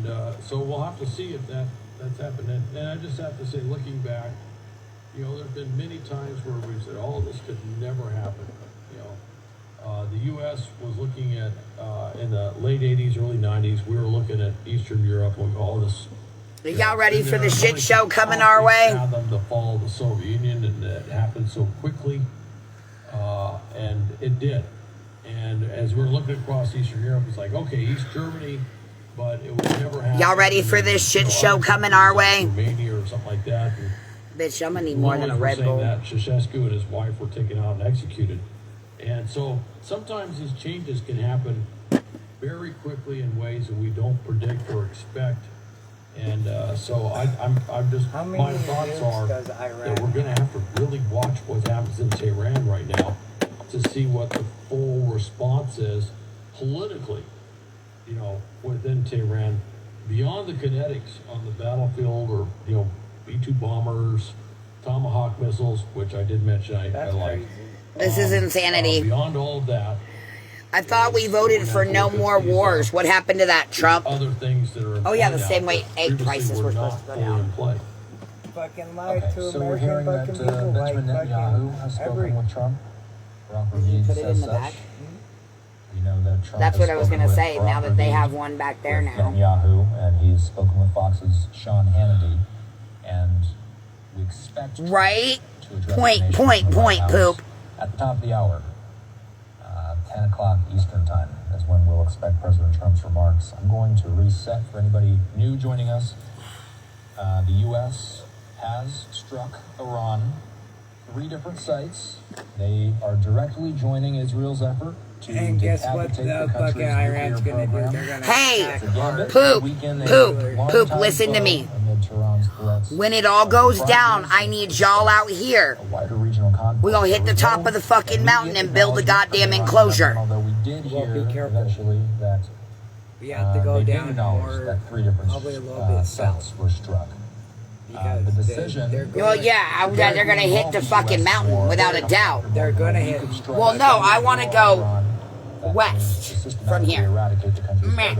And so we'll have to see if that's happened. And I just have to say, looking back, you know, there have been many times where we've said, oh, this could never happen. You know, the U.S. was looking at, in the late 80s, early 90s, we were looking at Eastern Europe and all this. Are y'all ready for the shit show coming our way? Fathom the fall of the Soviet Union, and it happened so quickly, and it did. And as we're looking across Eastern Europe, it's like, okay, East Germany, but it would never happen. Y'all ready for this shit show coming our way? Romania or something like that. And bitch, I'm gonna need more than a Red Bull. That Ceausescu and his wife were taken out and executed. And so sometimes these changes can happen very quickly in ways that we don't predict or expect. And so I'm just, my thoughts are that we're going to have to really watch what happens in Tehran right now to see what the full response is politically, you know, within Tehran, beyond the kinetics on the battlefield, or, you know, B-2 bombers, Tomahawk missiles, which I did mention I like. This is insanity. Beyond all of that, I thought we voted for no more wars. What happened to that, Trump? Other things that are oh yeah, the same way egg prices were supposed to go down. Fucking lied to so we're hearing that Benjamin Netanyahu has spoken with Trump. You put it in the back. You know that Trump. That's what I was going to say. Now that they have one back there now. Netanyahu, and he's spoken with Fox's Sean Hannity, and we expect right. To address Point. Poop. At the top of the hour. 10 o'clock Eastern time is when we'll expect President Trump's remarks. I'm going to reset for anybody new joining us. The U.S. has struck Iran 3 different sites. They are directly joining Israel's effort to and guess what the fucking Iran's gonna do? They're gonna hey, poop, listen to me. When it all goes down, I need y'all out here. We're gonna hit the top of the fucking mountain and build a goddamn enclosure. Although we did hear eventually that we have to go down more, that 3 different probably a little bit sites were struck. The decision. Well, yeah, they're gonna hit the fucking mountain without a doubt. They're gonna hit. Well, no, I want to go west from here. Meh.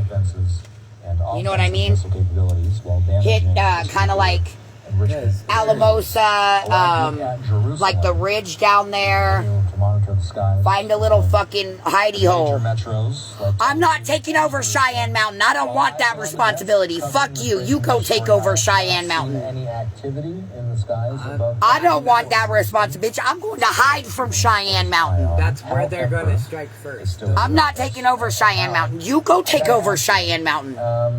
You know what I mean? Hit kind of like Alamosa, like the ridge down there. Find a little fucking hidey hole. I'm not taking over Cheyenne Mountain. I don't want that responsibility. Fuck you. You go take over Cheyenne Mountain. I don't want that responsibility. I'm going to hide from Cheyenne Mountain. That's where they're going to strike first. I'm not taking over Cheyenne Mountain. You go take over Cheyenne Mountain.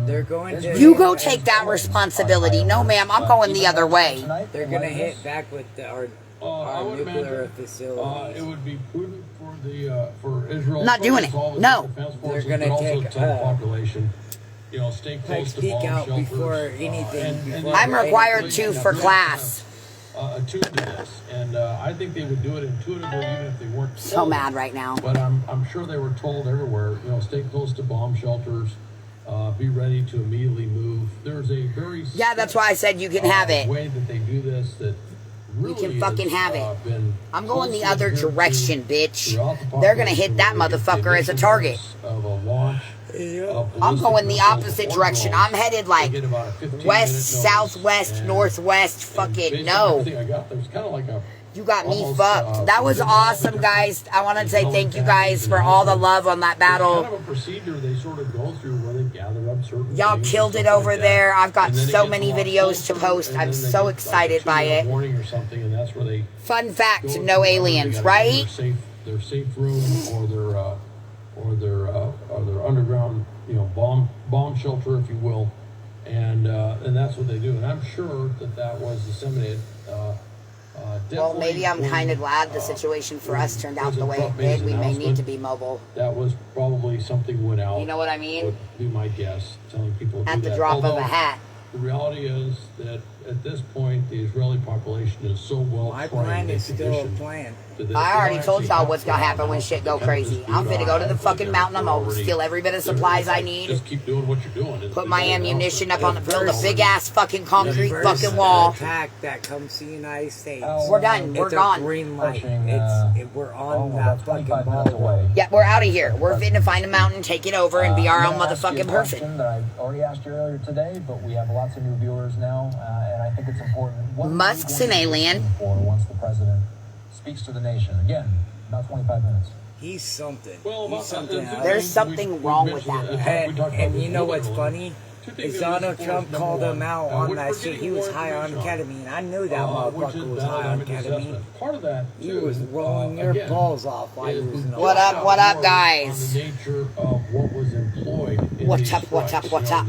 They're going to. You go take that responsibility. No, ma'am. I'm going the other way. They're going to hit back with our nuclear facilities. It would be prudent for Israel. Not doing it. No. They're going to take population. You know, stay close to bomb shelters. Before anything. I'm required to for class. Attuned to this, and I think they would do it intuitively, even if they weren't told. So mad right now. But I'm sure they were told everywhere. You know, stay close to bomb shelters. Be ready to immediately move. There's a very that's why I said you can have it. Way that they do this that really you can fucking have it. I'm going the other direction, bitch. They're gonna hit that motherfucker as a target. Of a launch. I'm going the opposite direction. I'm headed like west, southwest, northwest. Fucking no. You got me fucked. That was awesome, guys. I want to say thank you guys for all the love on that battle. Y'all killed it over there. I've got so many videos to post. I'm so excited by it. Fun fact, no aliens, right? Their safe room or their underground, you know, bomb shelter, if you will, and that's what they do. And I'm sure that was disseminated. Well, maybe I'm kind of glad the situation for us turned out the way it did. We may need to be mobile. That was probably something went out. You know what I mean? Would be my guess, telling people at the drop of a hat. The reality is that at this point, the Israeli population is so well My trained plan and is still a conditioned plan. I already told y'all what's gonna happen when shit go crazy. I'm finna go to the fucking mountain. I'm gonna steal every bit of supplies I need. Just keep doing what you're doing. Put my ammunition up on the build a big ass fucking concrete fucking wall. Attack that comes to the United States. We're done. We're It's a gone. green light. We're on Oh, that about fucking 25 ball. minutes away. Yeah, we're out of here. We're finna find a mountain, take it over, and be our own I'm gonna ask you a motherfucking question person. that I already asked you earlier today, but we have lots of new viewers now, and I think it's important. What are you Musk's going an to be alien. looking for once the president speaks to the nation? Again, about 25 minutes. He's something. Well, He's something. There's something wrong with that. And you know what's funny? Is Donald Trump called him out on that shit. He was high on ketamine. I knew that motherfucker was high on ketamine. Part of that, He was rolling your balls off while he was in the What up, what up, guys? On the nature of what was employed in What's these up, what's up, strikes. what's up?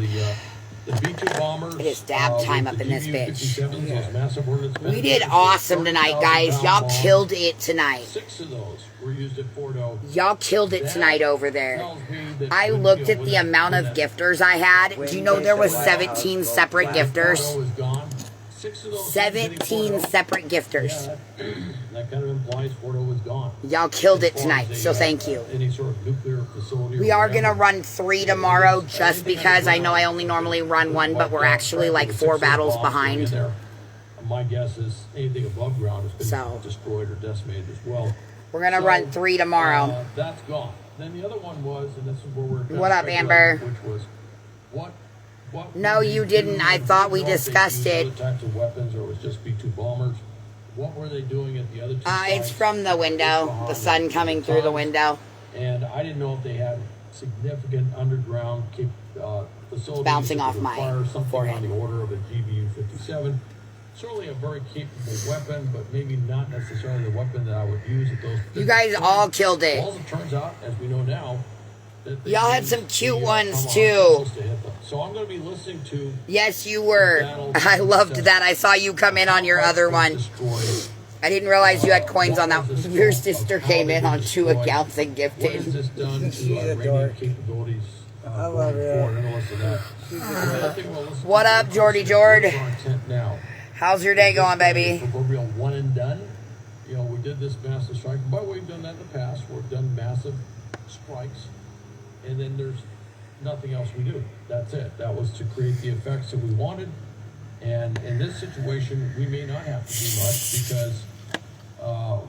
The B-2 bombers. It is dab time up in this bitch. Those massive ordnance We did missiles, awesome tonight, guys. 30,000 Y'all bombs. killed it tonight. 6 of those were used at Fordo. Y'all killed it tonight over there. Tells me that I when looked you at go the with amount of that gifters I had. Do you know there was 17 separate gifters? Fordo is gone. 6 of those 17 hitting Fordo. separate gifters. Yeah, that kind of implies Fordo was gone. Y'all killed it As far as tonight, so thank you. Any sort of nuclear facility. We are gonna run 3 tomorrow just because I know I only normally run 1, but we're actually like 4 battles behind. My guess is anything above ground has been So. destroyed or decimated as well. We're gonna run 3 tomorrow. That's gone. Then the other one was, and this is where we're kind What of up, speculating, Amber? Which was what No, would you they didn't. do? I thought we Did they use discussed it. other types of weapons, or it was just B-2 bombers? What were they doing at the other two It's sites? from the window. The sun coming through the window. And I didn't know if they had significant underground facilities. Bouncing that off would my require something forehead. on the order of a GBU-57. Certainly a very capable weapon, but maybe not necessarily the weapon that I would use at those. You guys all killed it. Well, as it turns out, as we know now, that they Y'all had used some cute the, ones, Tomahawk too. missiles to hit them. So I'm going to be listening to. Yes, you were. I loved that. I saw you come in on your other one. Destroyed. I didn't realize you had coins on that. Your sister came in on 2 accounts and What has gifted. this done She's to a Iranian dork. capabilities? I love going it. forward? And listen to that. The other thing we'll listen What to up, is Jordy what's Jord? our intent now. How's your day going, This is baby? the proverbial one and done. You know, we did this massive strike. By the way, we've done that in the past. We've done massive strikes, and then there's nothing else we do. That's it. That was to create the effects that we wanted. And in this situation, we may not have to do much because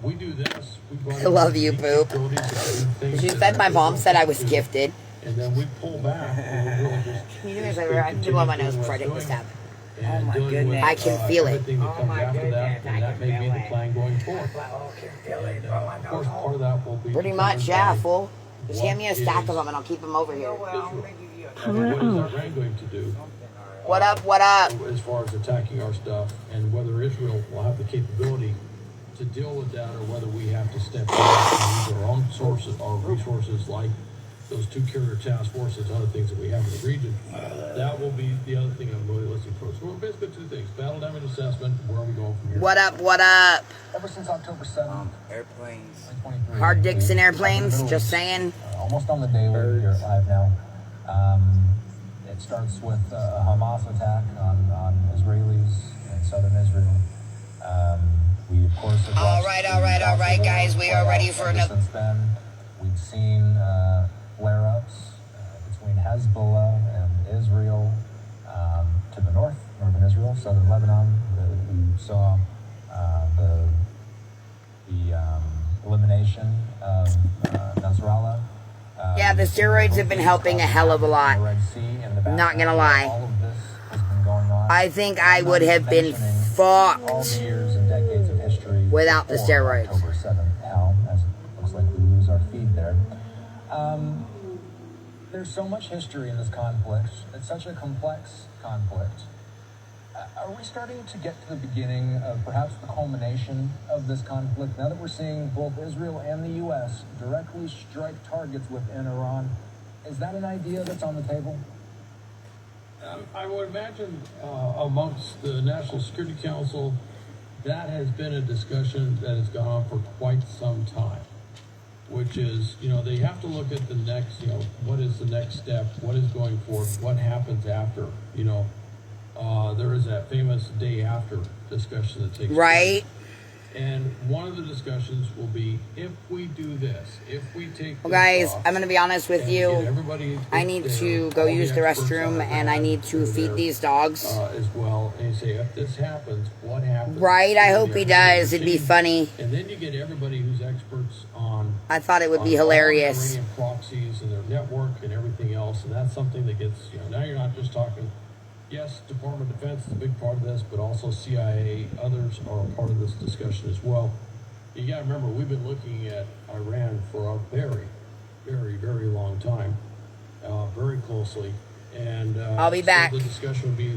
we do this. We brought I love you, in Boop. capabilities that do things She that said my are mom said I was difficult to do. gifted. And then we pull back. And we really just Can you do me a favor? I can blow my nose before I take this tab. and Oh my dealing goodness. with, I can feel it. everything that Oh comes my after that, goodness, I and that can may be feel the it. plan going forward. And, of course, part of that will be Pretty determined much, yeah, by fool. Just hand me a stack is- of them and I'll keep them over here. Israel. And what is Iran going to do What up, what up? as far as attacking our stuff, and whether Israel will have the capability to deal with that, or whether we have to step in and use our own sources, our resources, like those 2 carrier task forces, other things that we have in the region. That will be the other thing I'm really listening for. So we're basically 2 things: battle damage assessment. Where are we going from here? What up, what up? Ever since October 7th, Airplanes. 2023. Hard dicks and we've airplanes, covered just Middle saying. East, almost on the day we're here live now. It starts with a Hamas attack on Israelis in southern Israel. We, of course, have All watched right, the Gaza guys, we war are play ready out for ever another- Since then, we've seen flare-ups between Hezbollah and Israel to the north, northern Israel, southern Lebanon. We saw the elimination of Nasrallah. Yeah, the steroids have been helping a hell of a lot. Not gonna lie. All of this has been going on. I think I would have been Mentioning all fucked. the years and decades of history Without the before steroids. October 7th, Hal, as it looks like we lose our feed there. There's so much history in this conflict. It's such a complex conflict. Are we starting to get to the beginning of perhaps the culmination of this conflict? Now that we're seeing both Israel and the U.S. directly strike targets within Iran, is that an idea that's on the table? I would imagine amongst the National Security Council, that has been a discussion that has gone on for quite some time, which is, you know, they have to look at the next, you know, what is the next step, what is going forward, what happens after, you know. there is that famous day after discussion that takes right. place. And one of the discussions will be, if we do this, if we take well, guys, I'm going to be honest with you. I need to go use the restroom, and I need to feed these dogs. As well, and you say, if this happens, what happens? Right, I hope he does. It'd be funny. And then you get everybody who's experts on... I thought it would be hilarious. Iranian proxies and their network and everything else, and that's something that gets, now you're not just talking... Yes, Department of Defense is a big part of this, but also CIA, others are a part of this discussion as well. You got to remember, we've been looking at Iran for a very, very, very long time, very closely. And I'll be back. The discussion would be,